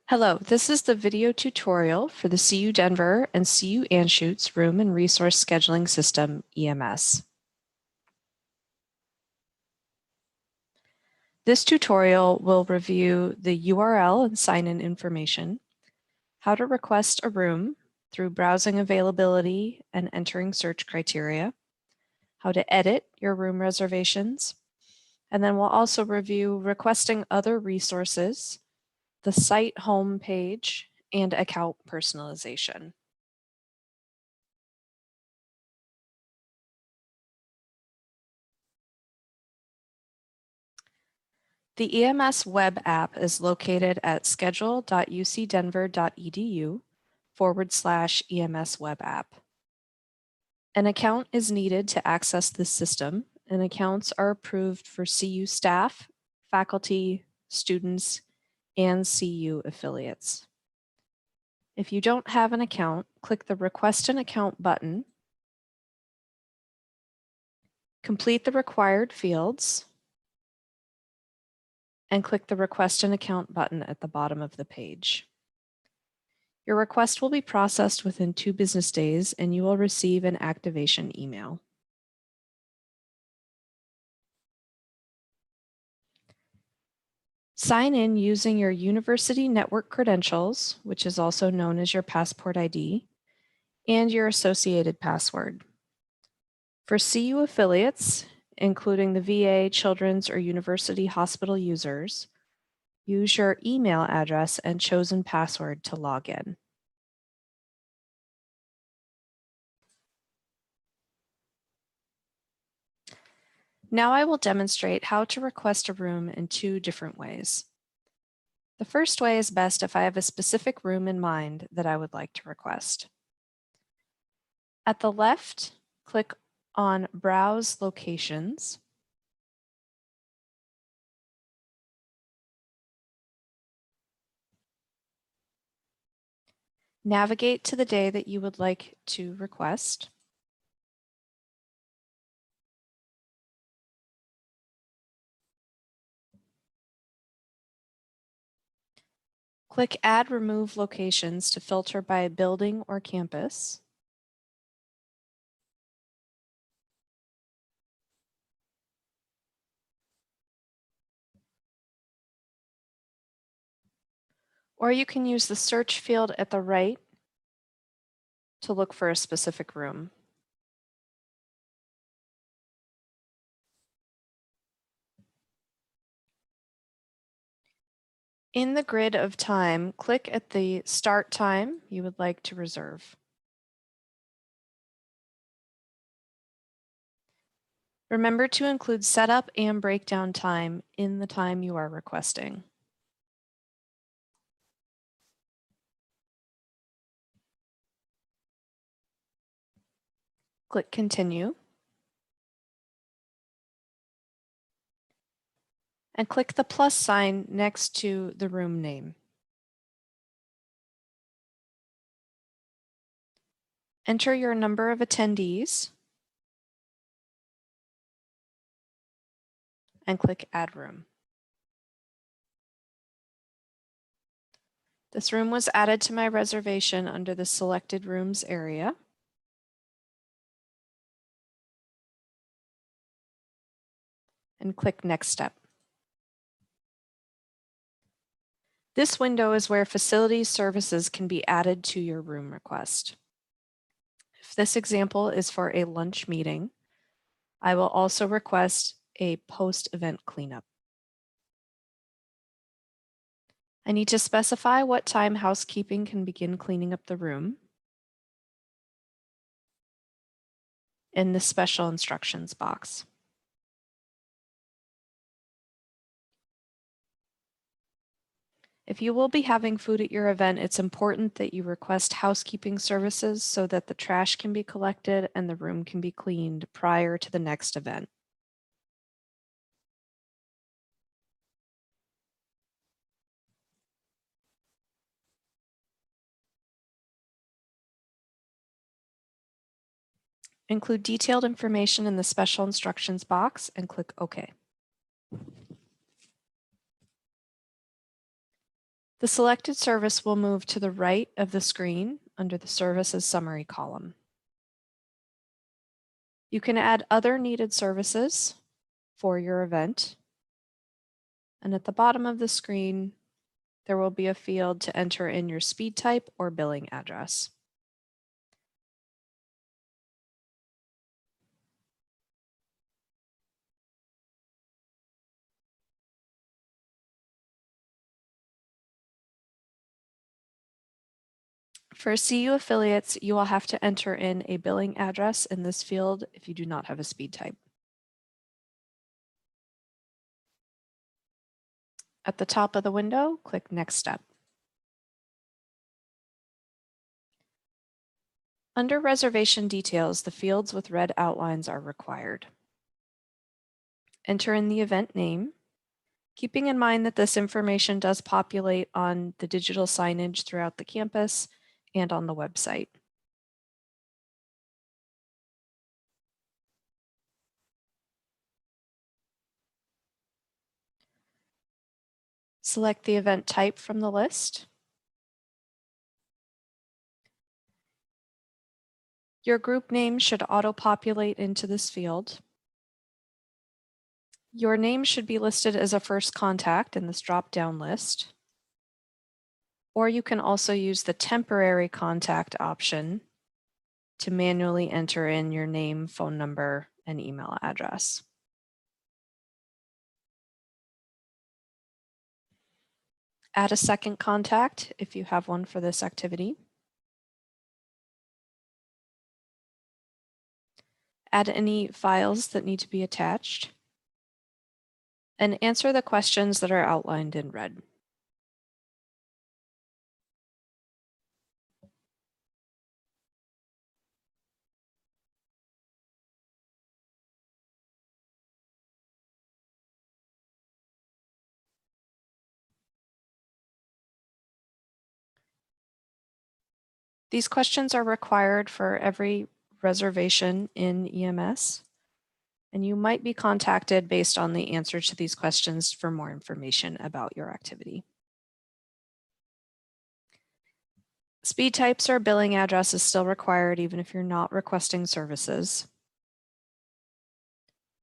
Hello, this is the video tutorial for the CU Denver and CU Anschutz Room and Resource Scheduling System, EMS. This tutorial will review the URL and sign-in information, how to request a room through browsing availability and entering search criteria, how to edit your room reservations, and then we'll also review requesting other resources, the site home page, and account personalization. The EMS Web App is located at schedule.ucdenver.edu/EMS Web App. An account is needed to access this system, and accounts are approved for CU staff, faculty, students, and CU affiliates. If you don't have an account, click the Request an Account button, complete the required fields, and click the Request an Account button at the bottom of the page. Your request will be processed within 2 business days, and you will receive an activation email. Sign in using your university network credentials, which is also known as your Passport ID, and your associated password. For CU affiliates, including the VA, Children's, or University Hospital users, use your email address and chosen password to log in. Now I will demonstrate how to request a room in 2 different ways. The first way is best if I have a specific room in mind that I would like to request. At the left, click on Browse Locations. Navigate to the day that you would like to request. Click Add Remove Locations to filter by building or campus. Or you can use the search field at the right to look for a specific room. In the grid of time, click at the start time you would like to reserve. Remember to include setup and breakdown time in the time you are requesting. Click Continue. And click the plus sign next to the room name. Enter your number of attendees and click Add Room. This room was added to my reservation under the Selected Rooms area. And click Next Step. This window is where facility services can be added to your room request. If this example is for a lunch meeting, I will also request a post-event cleanup. I need to specify what time housekeeping can begin cleaning up the room in the special instructions box. If you will be having food at your event, it's important that you request housekeeping services so that the trash can be collected and the room can be cleaned prior to the next event. Include detailed information in the special instructions box and click OK. The selected service will move to the right of the screen under the Services Summary column. You can add other needed services for your event. And at the bottom of the screen, there will be a field to enter in your speed type or billing address. For CU affiliates, you will have to enter in a billing address in this field if you do not have a speed type. At the top of the window, click Next Step. Under reservation details, the fields with red outlines are required. Enter in the event name, keeping in mind that this information does populate on the digital signage throughout the campus and on the website. Select the event type from the list. Your group name should auto-populate into this field. Your name should be listed as a first contact in this drop-down list. Or you can also use the temporary contact option to manually enter in your name, phone number, and email address. Add a second contact if you have one for this activity. Add any files that need to be attached. And answer the questions that are outlined in red. These questions are required for every reservation in EMS, and you might be contacted based on the answer to these questions for more information about your activity. Speed types or billing address is still required even if you're not requesting services.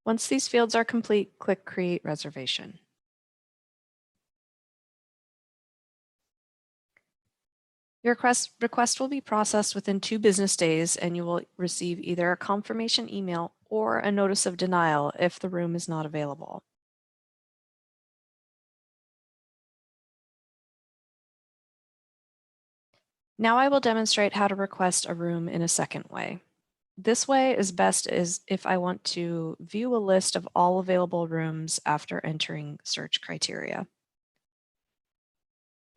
Once these fields are complete, click Create Reservation. Your request will be processed within 2 business days, and you will receive either a confirmation email or a notice of denial if the room is not available. Now I will demonstrate how to request a room in a second way. This way is best if I want to view a list of all available rooms after entering search criteria.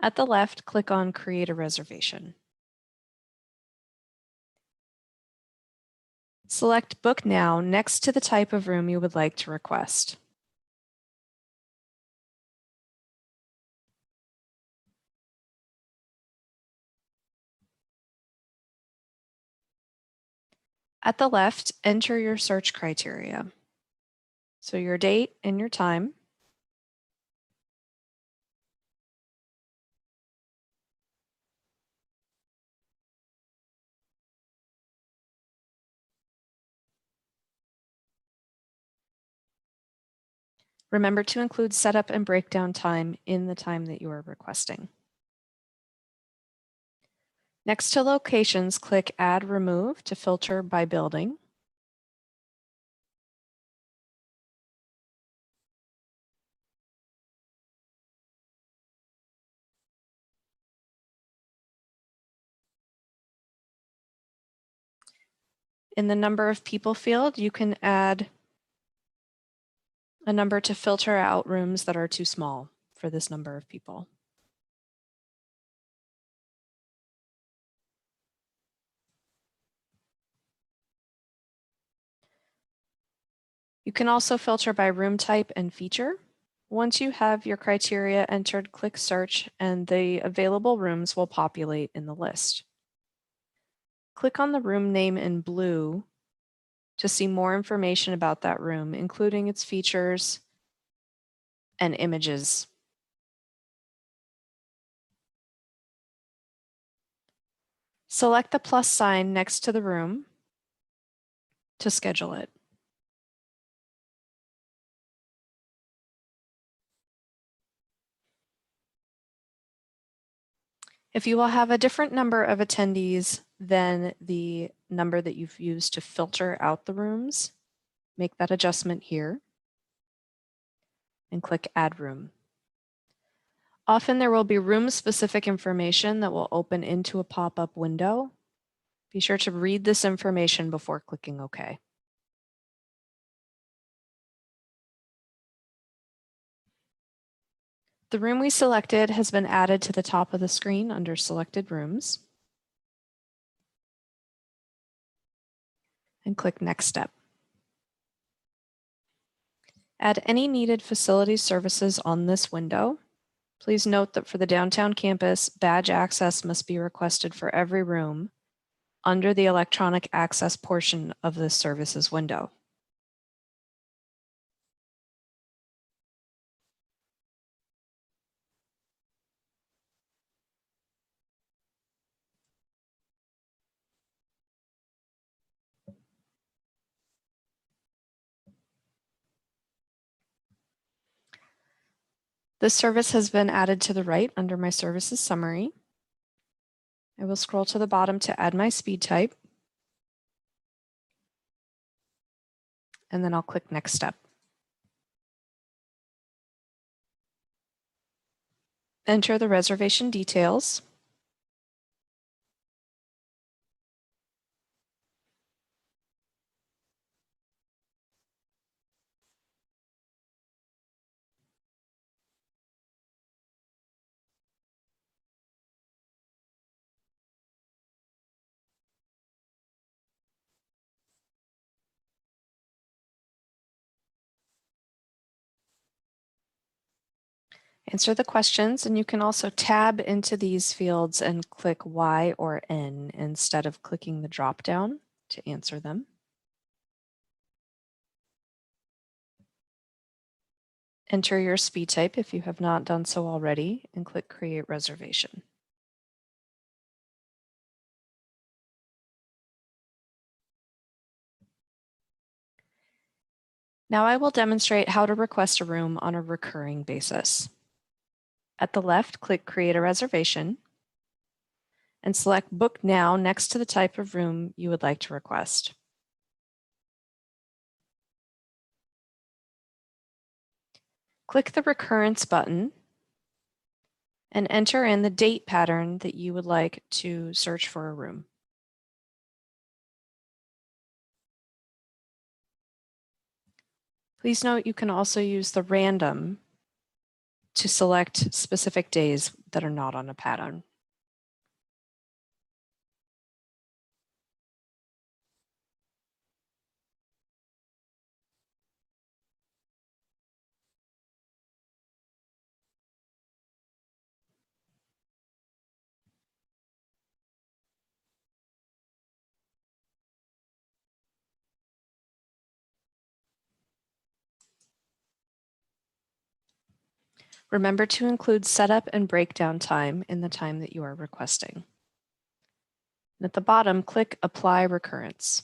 At the left, click on Create a Reservation. Select Book Now next to the type of room you would like to request. At the left, enter your search criteria. So your date and your time. Remember to include setup and breakdown time in the time that you are requesting. Next to locations, click Add Remove to filter by building. In the number of people field, you can add a number to filter out rooms that are too small for this number of people. You can also filter by room type and feature. Once you have your criteria entered, click Search, and the available rooms will populate in the list. Click on the room name in blue to see more information about that room, including its features and images. Select the plus sign next to the room to schedule it. If you will have a different number of attendees than the number that you've used to filter out the rooms, make that adjustment here and click Add Room. Often there will be room-specific information that will open into a pop-up window. Be sure to read this information before clicking OK. The room we selected has been added to the top of the screen under Selected Rooms. And click Next Step. Add any needed facility services on this window. Please note that for the downtown campus, badge access must be requested for every room under the electronic access portion of this services window. This service has been added to the right under my services summary. I will scroll to the bottom to add my speed type. And then I'll click Next Step. Enter the reservation details. Answer the questions, and you can also tab into these fields and click Y or N instead of clicking the drop-down to answer them. Enter your speed type if you have not done so already, and click Create Reservation. Now I will demonstrate how to request a room on a recurring basis. At the left, click Create a Reservation and select Book Now next to the type of room you would like to request. Click the Recurrence button and enter in the date pattern that you would like to search for a room. Please note you can also use the random to select specific days that are not on a pattern. Remember to include setup and breakdown time in the time that you are requesting. And at the bottom, click Apply Recurrence.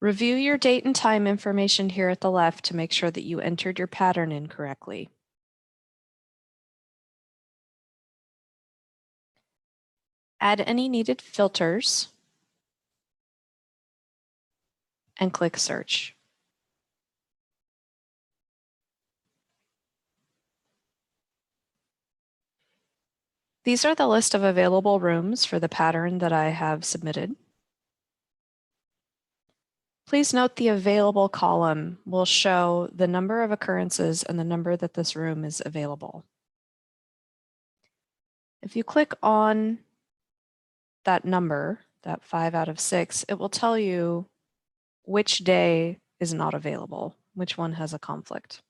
Review your date and time information here at the left to make sure that you entered your pattern in correctly. Add any needed filters and click Search. These are the list of available rooms for the pattern that I have submitted. Please note the available column will show the number of occurrences and the number that this room is available. If you click on that number, that 5 out of 6, it will tell you which day is not available, which one has a conflict.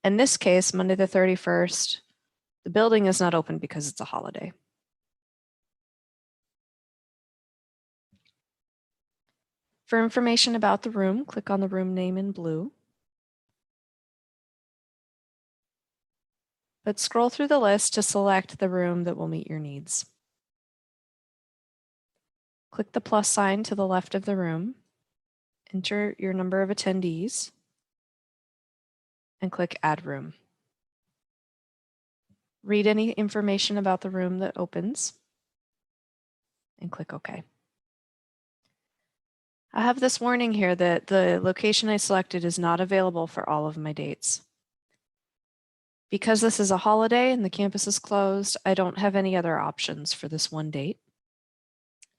In this case, Monday the 31st, the building is not open because it's a holiday. For information about the room, click on the room name in blue. but scroll through the list to select the room that will meet your needs. Click the plus sign to the left of the room, enter your number of attendees, and click Add Room. Read any information about the room that opens, and click OK. I have this warning here that the location I selected is not available for all of my dates. Because this is a holiday and the campus is closed, I don't have any other options for this one date.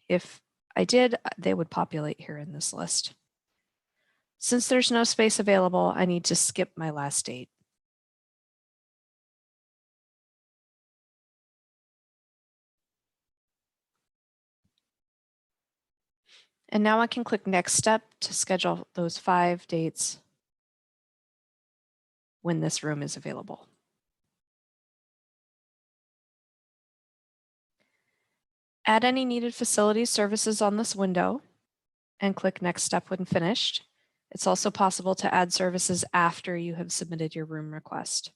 If I did, they would populate here in this list. Since there's no space available, I need to skip my last date. And now I can click Next Step to schedule those 5 dates when this room is available. Add any needed facilities services on this window and click Next Step when finished. It's also possible to add services after you have submitted your room request.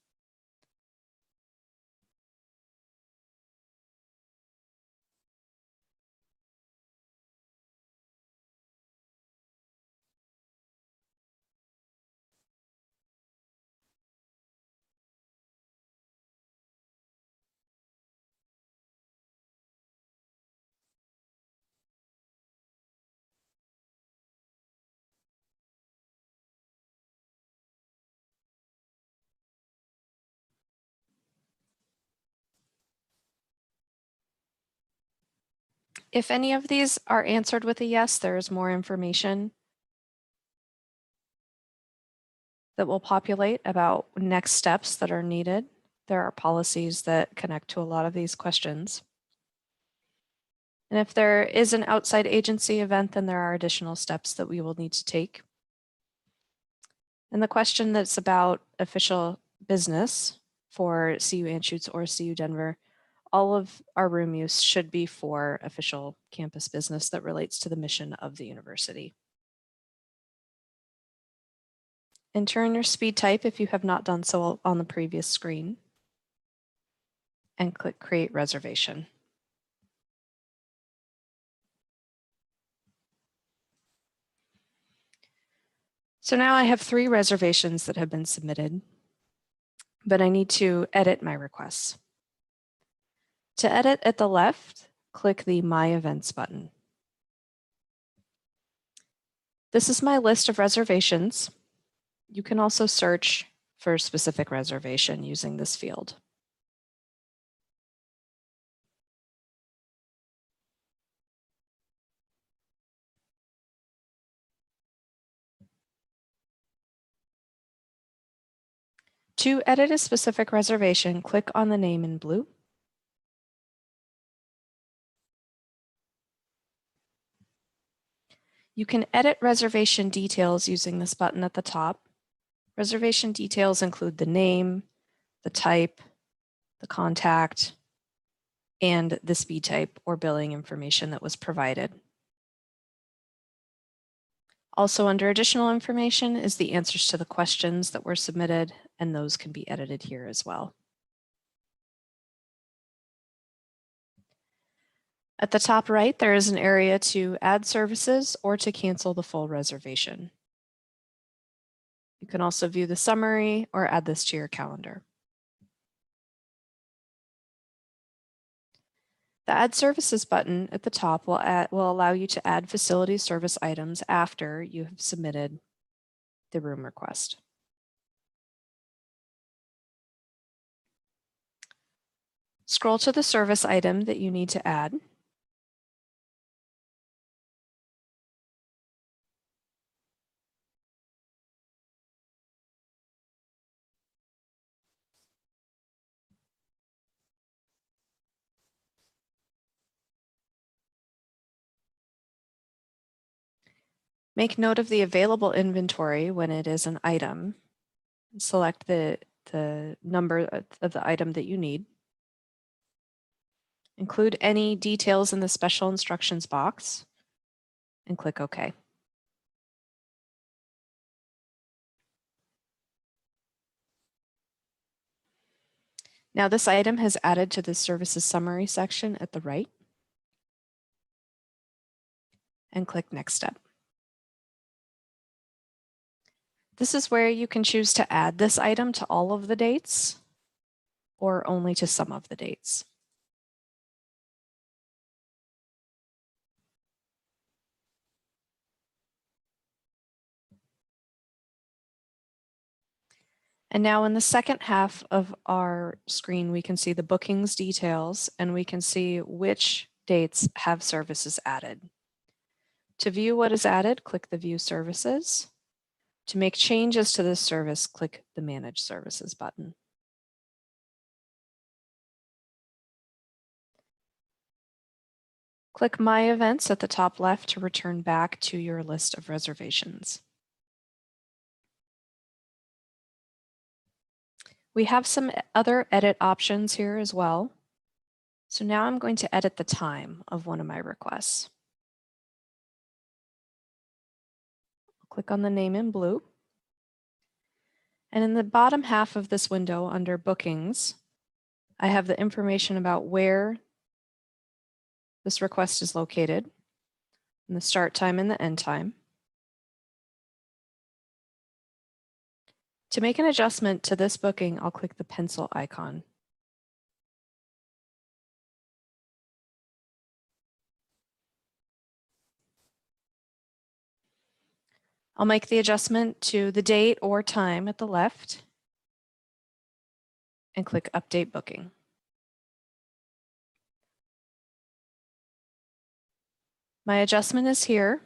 If any of these are answered with a yes, there is more information that will populate about next steps that are needed. There are policies that connect to a lot of these questions. And if there is an outside agency event, then there are additional steps that we will need to take. And the question that's about official business for CU Anschutz or CU Denver, all of our room use should be for official campus business that relates to the mission of the university. Enter in your speed type if you have not done so on the previous screen, and click Create Reservation. So now I have 3 reservations that have been submitted, but I need to edit my requests. To edit at the left, click the My Events button. This is my list of reservations. You can also search for a specific reservation using this field. To edit a specific reservation, click on the name in blue. You can edit reservation details using this button at the top. Reservation details include the name, the type, the contact, and the speed type or billing information that was provided. Also under additional information is the answers to the questions that were submitted, and those can be edited here as well. At the top right, there is an area to add services or to cancel the full reservation. You can also view the summary or add this to your calendar. The Add Services button at the top will allow you to add facility service items after you have submitted the room request. Scroll to the service item that you need to add. Make note of the available inventory when it is an item. Select the number of the item that you need. Include any details in the special instructions box and click OK. Now this item has added to the services summary section at the right, and click Next Step. This is where you can choose to add this item to all of the dates or only to some of the dates. And now in the second half of our screen, we can see the bookings details and we can see which dates have services added. To view what is added, click the View Services. To make changes to this service, click the Manage Services button. Click My Events at the top left to return back to your list of reservations. We have some other edit options here as well. So now I'm going to edit the time of one of my requests. Click on the name in blue. And in the bottom half of this window under Bookings, I have the information about where this request is located, and the start time and the end time. To make an adjustment to this booking, I'll click the pencil icon. I'll make the adjustment to the date or time at the left and click Update Booking. My adjustment is here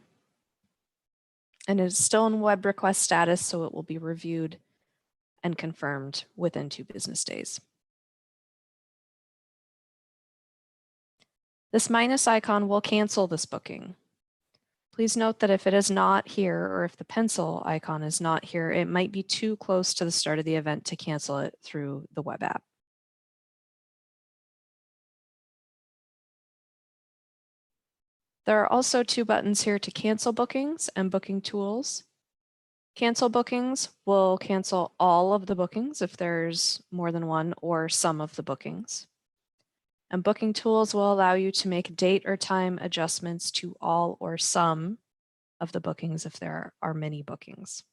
and it is still in web request status, so it will be reviewed and confirmed within 2 business days. This minus icon will cancel this booking. Please note that if it is not here, or if the pencil icon is not here, it might be too close to the start of the event to cancel it through the web app. There are also 2 buttons here to cancel bookings and booking tools. Cancel bookings will cancel all of the bookings if there's more than one or some of the bookings. And booking tools will allow you to make date or time adjustments to all or some of the bookings if there are many bookings.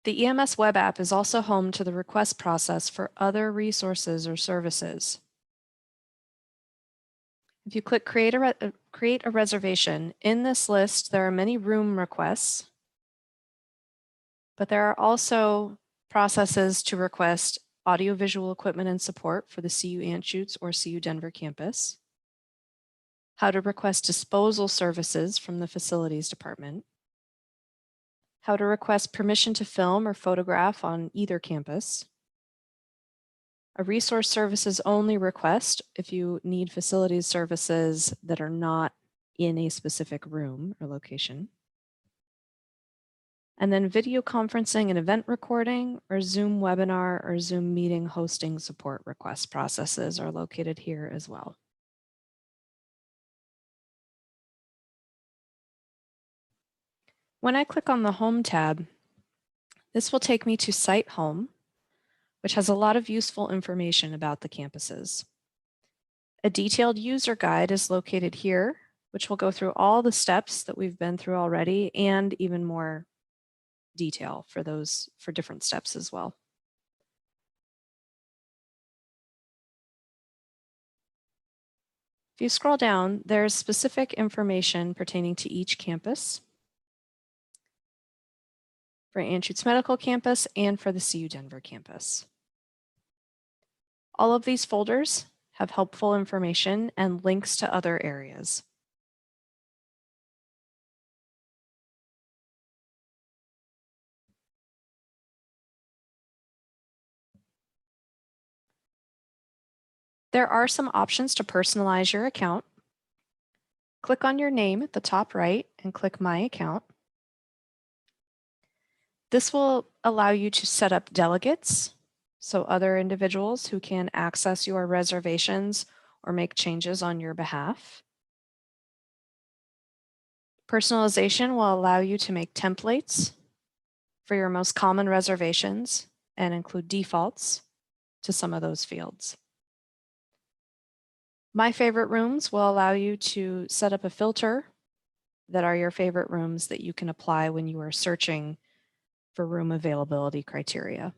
The EMS Web App is also home to the request process for other resources or services. If you click create a reservation, in this list, there are many room requests, but there are also processes to request audiovisual equipment and support for the CU Anschutz or CU Denver campus, how to request disposal services from the facilities department, how to request permission to film or photograph on either campus, a resource services only request if you need facilities services that are not in a specific room or location, and then video conferencing and event recording or Zoom webinar or Zoom meeting hosting support request processes are located here as well. When I click on the Home tab, this will take me to Site Home, which has a lot of useful information about the campuses. A detailed user guide is located here, which will go through all the steps that we've been through already and even more detail for different steps as well. If you scroll down, there's specific information pertaining to each campus for Anschutz Medical Campus and for the CU Denver campus. All of these folders have helpful information and links to other areas. There are some options to personalize your account. Click on your name at the top right and click My Account. This will allow you to set up delegates, so other individuals who can access your reservations or make changes on your behalf. Personalization will allow you to make templates for your most common reservations and include defaults to some of those fields. My favorite rooms will allow you to set up a filter that are your favorite rooms that you can apply when you are searching for room availability criteria.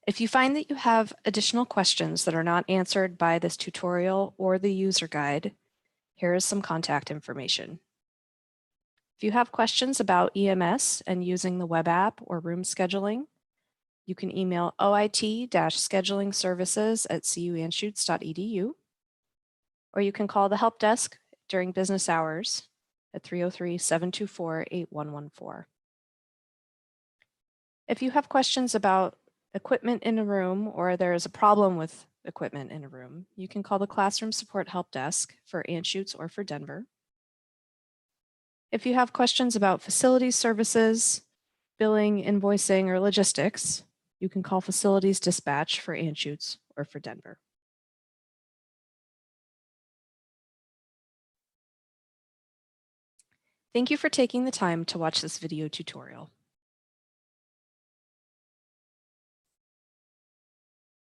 If you find that you have additional questions that are not answered by this tutorial or the user guide, here is some contact information. If you have questions about EMS and using the web app or room scheduling, you can email oit-schedulingservices@cuanschutz.edu, or you can call the help desk during business hours at 303-724-8114. If you have questions about equipment in a room or there is a problem with equipment in a room, you can call the Classroom Support Help Desk for Anschutz or for Denver. If you have questions about facilities services, billing, invoicing, or logistics, you can call Facilities Dispatch for Anschutz or for Denver. Thank you for taking the time to watch this video tutorial.